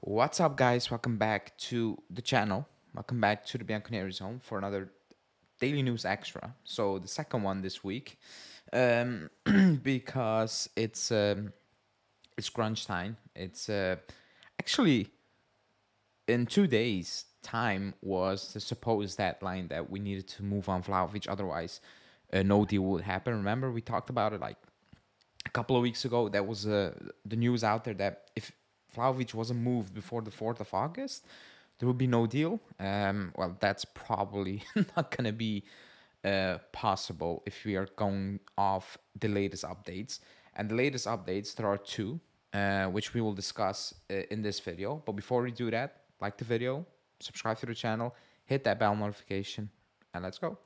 What's up, guys? Welcome back to the channel. Welcome back to the Bianconeri Zone for another daily news extra. So the second one this week, um, because it's crunch time. It's actually in 2 days' time was the supposed deadline that we needed to move on Vlahovic. Otherwise, no deal would happen. Remember, we talked about it like a couple of weeks ago. That was the news out there that if Vlahovic wasn't moved before the 4th of August, there would be no deal. Well, that's probably not going to be possible if we are going off the latest updates. And the latest updates, there are two, which we will discuss in this video. But before we do that, like the video, subscribe to the channel, hit that bell notification, and let's go.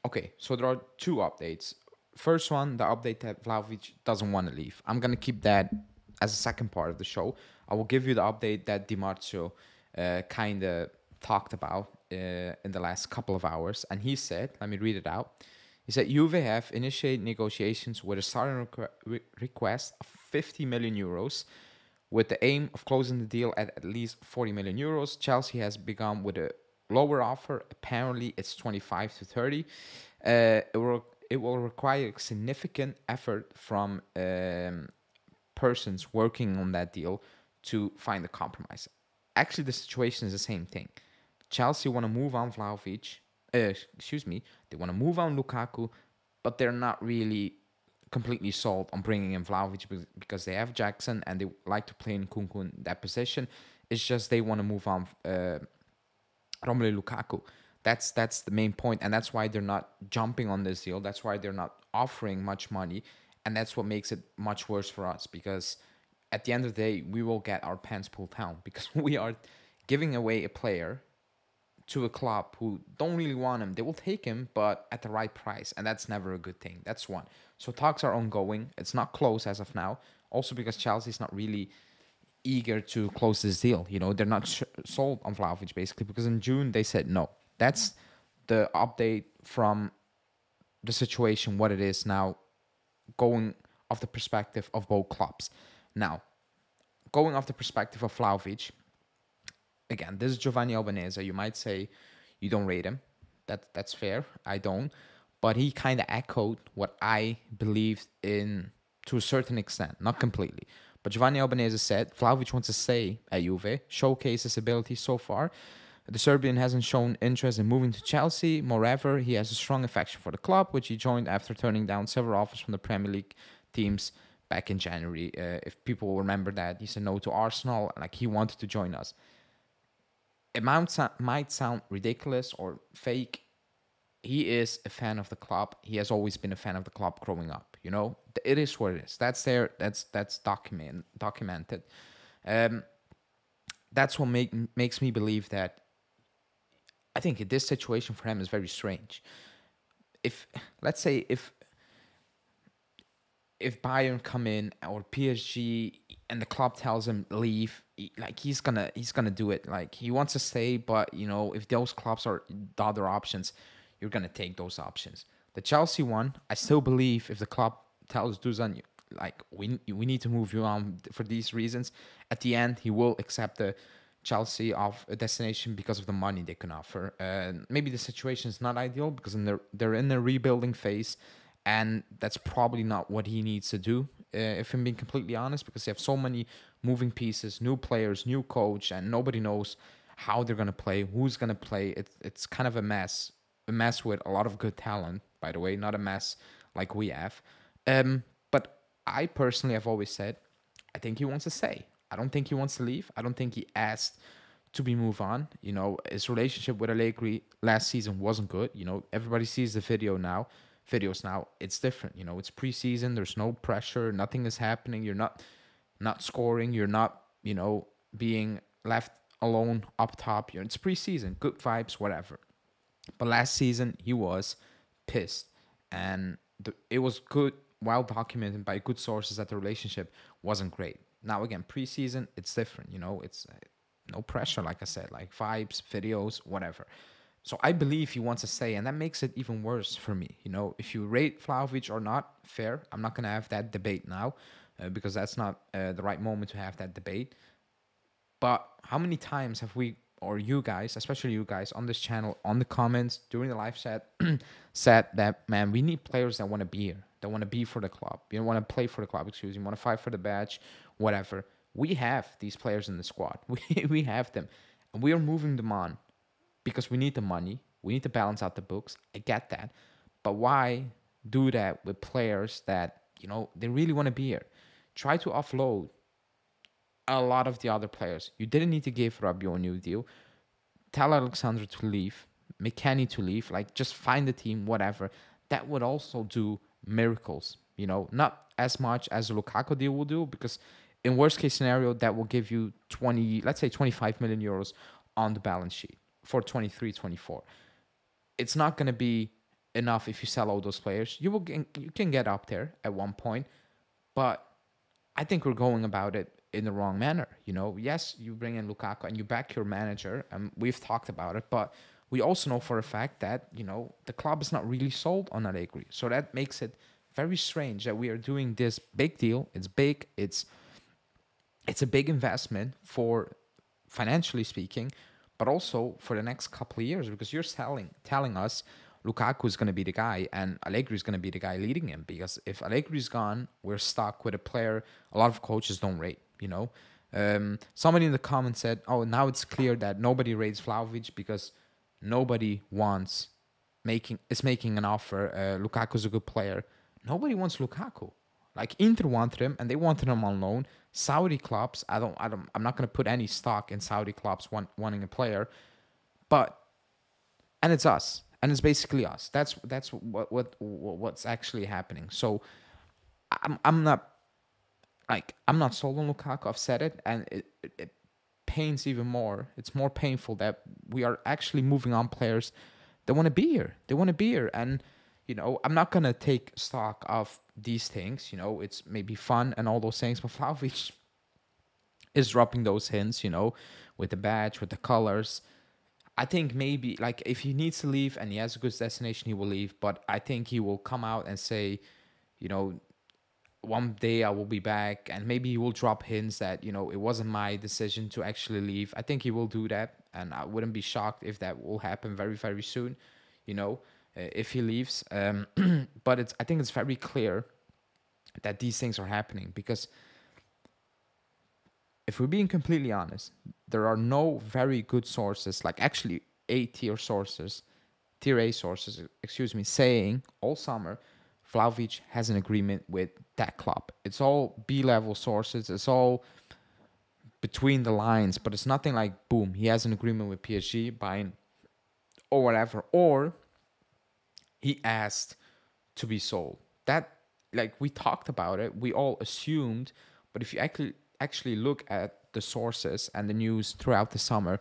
Okay, so there are two updates. First one, the update that Vlahovic doesn't want to leave. I'm gonna keep that as a second part of the show. I will give you the update that Di Marzio kind of talked about in the last couple of hours, and he said, let me read it out. He said, Juve have initiated negotiations with a starting request of 50 million euros with the aim of closing the deal at least 40 million euros. Chelsea has begun with a lower offer. Apparently, it's 25 to 30. It will require significant effort from persons working on that deal to find a compromise. Actually, the situation is the same thing. Chelsea want to move on Vlahovic. They want to move on Lukaku, but they're not really completely sold on bringing in Vlahovic because they have Jackson and they like to play in Kunku in that position. It's just they want to move on Romelu Lukaku. That's the main point, and that's why they're not jumping on this deal. That's why they're not offering much money, and that's what makes it much worse for us because at the end of the day, we will get our pants pulled down because we are giving away a player to a club who don't really want him. They will take him, but at the right price, and that's never a good thing. That's one. So talks are ongoing. It's not close as of now. Also because Chelsea's not really eager to close this deal. You know, they're not sold on Vlahovic basically because in June they said no. That's the update from the situation, what it is now, going off the perspective of both clubs. Now, going off the perspective of Vlahovic, again, this is Giovanni Albanese. You might say you don't rate him. That's fair. I don't. But he kind of echoed what I believed in to a certain extent, not completely. But Giovanni Albanese said Vlahovic wants to stay at Juve, showcase his ability so far. The Serbian hasn't shown interest in moving to Chelsea. Moreover, he has a strong affection for the club, which he joined after turning down several offers from the Premier League teams back in January. If people remember that, he said no to Arsenal, like he wanted to join us. It might sound ridiculous or fake. He is a fan of the club. He has always been a fan of the club growing up. You know, it is what it is. That's there. That's documented. That's what makes me believe that. I think this situation for him is very strange. If let's say if Bayern come in or PSG and the club tells him leave, like he's gonna do it. Like he wants to stay, but you know if those clubs are the other options, you're gonna take those options. The Chelsea one, I still believe if the club tells Dusan like we need to move you on for these reasons, at the end he will accept the Chelsea of a destination because of the money they can offer. Maybe the situation is not ideal because they're in a rebuilding phase, and that's probably not what he needs to do. If I'm being completely honest, because they have so many moving pieces, new players, new coach, and nobody knows how they're gonna play, who's gonna play. It's kind of a mess with a lot of good talent, by the way, not a mess like we have. But I personally have always said, I think he wants to stay. I don't think he wants to leave. I don't think he asked to be moved on. You know, his relationship with Allegri last season wasn't good. You know, everybody sees the videos now. It's different. You know, it's preseason. There's no pressure. Nothing is happening. You're not scoring. You're not, you know, being left alone up top. It's preseason. Good vibes, whatever. But last season he was pissed, and it was good, well documented by good sources that the relationship wasn't great. Now again, preseason it's different. You know, it's no pressure, like I said, like vibes, videos, whatever. So I believe he wants to stay, and that makes it even worse for me. If you rate Vlahovic or not, fair. I'm not gonna have that debate now, because that's not the right moment to have that debate. But how many times have we, or you guys, especially you guys on this channel, on the comments during the live chat, said that, man, we need players that want to be here, that want to be for the club, you want to play for the club, excuse me, want to fight for the badge, whatever. We have these players in the squad. We have them, and we are moving them on because we need the money. We need to balance out the books. I get that, but why do that with players that they really want to be here? Try to offload a lot of the other players. You didn't need to give Rabiot a new deal. Tell Alexander to leave, McKennie to leave. Like, just find the team, whatever. That would also do miracles. Not as much as a Lukaku deal will do, because in worst case scenario, that will give you 20, let's say 25 million euros on the balance sheet for 23, 24. It's not going to be enough if you sell all those players. You can get up there at one point, but I think we're going about it in the wrong manner. Yes, you bring in Lukaku and you back your manager, and we've talked about it, but we also know for a fact that, the club is not really sold on Allegri. So that makes it very strange that we are doing this big deal. It's big. It's a big investment for, financially speaking, but also for the next couple of years, because you're telling us Lukaku is going to be the guy and Allegri is going to be the guy leading him. Because if Allegri is gone, we're stuck with a player a lot of coaches don't rate. Somebody in the comments said, "Oh, now it's clear that nobody rates Vlahovic because nobody is making an offer. Lukaku's a good player. Nobody wants Lukaku. Like, Inter wanted him, and they wanted him on loan. Saudi clubs, I'm not going to put any stock in Saudi clubs wanting a player, and it's us, and it's basically us. That's what's actually happening. So I'm not sold on Lukaku. I've said it, and it pains even more. It's more painful that we are actually moving on players that want to be here. They want to be here, and I'm not gonna take stock of these things. It's maybe fun and all those things, but Vlahovic is dropping those hints. With the badge, with the colors. I think maybe, like, if he needs to leave and he has a good destination, he will leave. But I think he will come out and say, one day I will be back, and maybe he will drop hints that it wasn't my decision to actually leave. I think he will do that, and I wouldn't be shocked if that will happen very, very soon. If he leaves, but I think it's very clear that these things are happening, because if we're being completely honest, there are no very good sources, like actually tier A sources, excuse me, saying all summer Vlahovic has an agreement with that club. It's all B-level sources. It's all between the lines, but it's nothing like, boom, he has an agreement with PSG, buying or whatever, or he asked to be sold. That, like, we talked about it, we all assumed, but if you actually look at the sources and the news throughout the summer,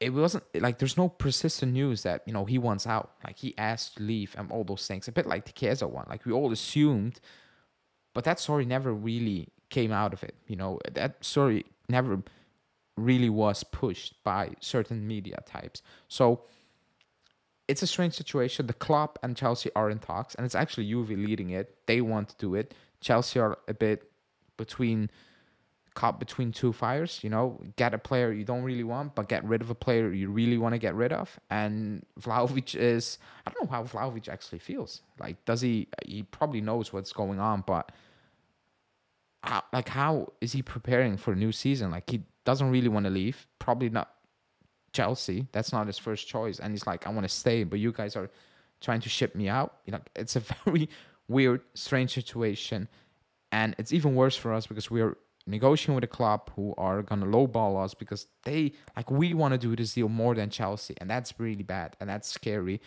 it wasn't like, there's no persistent news that he wants out, like he asked to leave and all those things. A bit like the Chiesa one, like we all assumed, but that story never really came out of it. That story never really was pushed by certain media types. So it's a strange situation. The club and Chelsea are in talks, and it's actually Juve leading it. They want to do it. Chelsea are a bit caught between two fires. Get a player you don't really want, but get rid of a player you really want to get rid of. And Vlahovic is, I don't know how Vlahovic actually feels. Like, does he probably knows what's going on, but how is he preparing for a new season? Like, he doesn't really want to leave. Probably not Chelsea. That's not his first choice. And he's like, I want to stay, but you guys are trying to ship me out. It's a very weird, strange situation. And it's even worse for us because we're negotiating with a club who are going to lowball us, because we want to do this deal more than Chelsea. And that's really bad. And that's scary,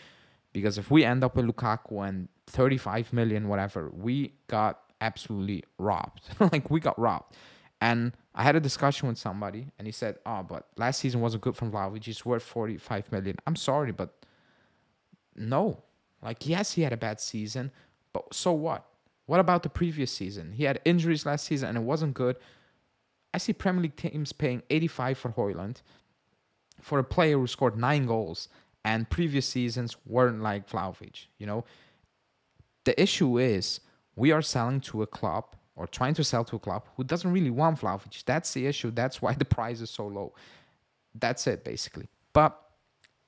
because if we end up with Lukaku and 35 million, whatever, we got absolutely robbed. We got robbed. And I had a discussion with somebody, and he said, "Oh, but last season wasn't good from Vlahovic. He's worth 45 million." I'm sorry, but no. Yes, he had a bad season, but so what? What about the previous season? He had injuries last season, and it wasn't good. I see Premier League teams paying 85 for Højlund, for a player who scored 9 goals and previous seasons weren't like Vlahovic. You know, the issue is we are selling to a club or trying to sell to a club who doesn't really want Vlahovic. That's the issue. That's why the price is so low. That's it, basically. But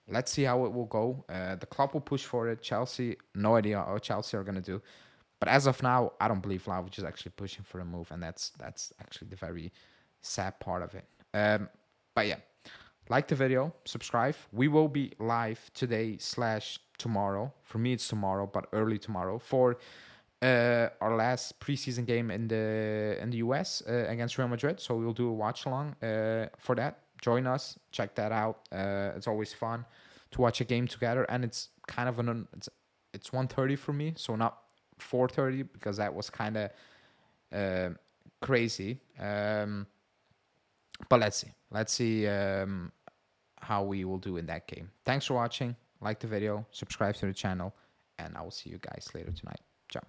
let's see how it will go. The club will push for it. Chelsea, no idea how Chelsea are going to do. But as of now, I don't believe Vlahovic is actually pushing for a move, and that's actually the very sad part of it. But yeah, like the video, subscribe. We will be live today/tomorrow. For me, it's tomorrow, but early tomorrow for our last preseason game in the US against Real Madrid. So we'll do a watch along for that. Join us, check that out. It's always fun to watch a game together, and it's kind of it's 1:30 for me, so not 4:30 because that was kind of crazy. But let's see how we will do in that game. Thanks for watching. Like the video, subscribe to the channel, and I will see you guys later tonight. Ciao.